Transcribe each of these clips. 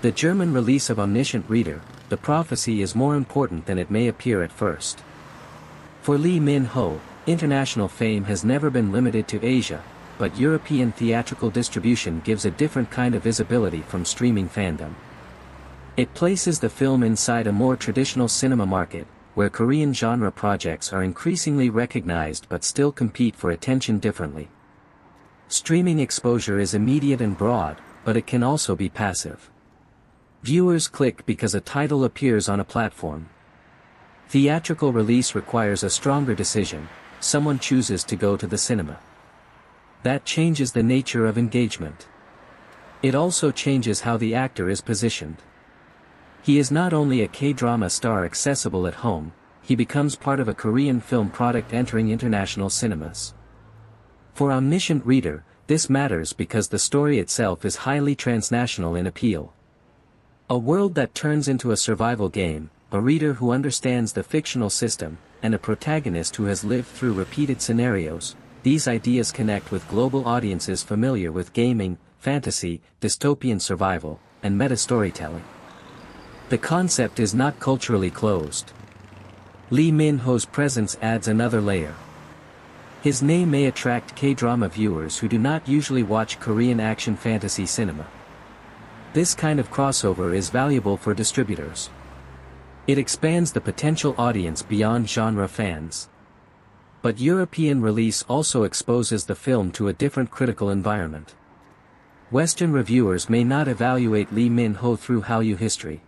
The German release of Omniscient Reader, The Prophecy is more important than it may appear at first. For Lee Min-ho, international fame has never been limited to Asia, but European theatrical distribution gives a different kind of visibility from streaming fandom. It places the film inside a more traditional cinema market, where Korean genre projects are increasingly recognized but still compete for attention differently. Streaming exposure is immediate and broad, but it can also be passive. Viewers click because a title appears on a platform. Theatrical release requires a stronger decision. Someone chooses to go to the cinema. That changes the nature of engagement. It also changes how the actor is positioned. He is not only a K-drama star accessible at home, he becomes part of a Korean film product entering international cinemas. For Omniscient Reader, this matters because the story itself is highly transnational in appeal. A world that turns into a survival game, a reader who understands the fictional system, and a protagonist who has lived through repeated scenarios. These ideas connect with global audiences familiar with gaming, fantasy, dystopian survival, and meta-storytelling. The concept is not culturally closed. Lee Min-ho's presence adds another layer. His name may attract K-drama viewers who do not usually watch Korean action fantasy cinema. This kind of crossover is valuable for distributors. It expands the potential audience beyond genre fans. But European release also exposes the film to a different critical environment. Western reviewers may not evaluate Lee Min-ho through Hallyu history.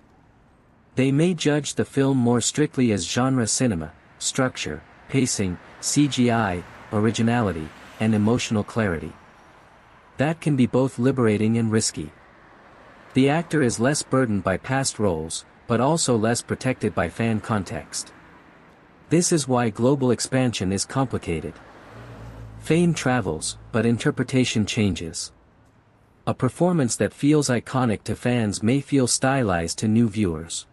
They may judge the film more strictly as genre cinema, structure, pacing, CGI, originality, and emotional clarity. That can be both liberating and risky. The actor is less burdened by past roles, but also less protected by fan context. This is why global expansion is complicated. Fame travels, but interpretation changes. A performance that feels iconic to fans may feel stylized to new viewers.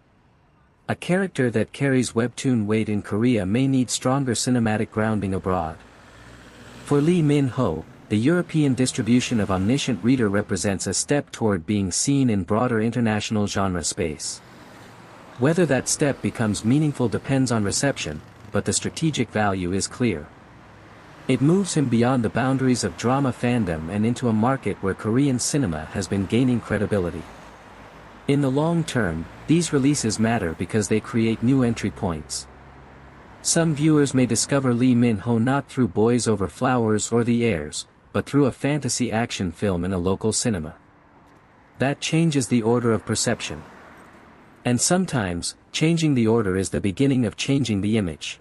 A character that carries webtoon weight in Korea may need stronger cinematic grounding abroad. For Lee Min-ho, the European distribution of Omniscient Reader represents a step toward being seen in broader international genre space. Whether that step becomes meaningful depends on reception, but the strategic value is clear. It moves him beyond the boundaries of drama fandom and into a market where Korean cinema has been gaining credibility. In the long term, these releases matter because they create new entry points. Some viewers may discover Lee Min-ho not through Boys Over Flowers or The Heirs, but through a fantasy action film in a local cinema. That changes the order of perception. And sometimes, changing the order is the beginning of changing the image.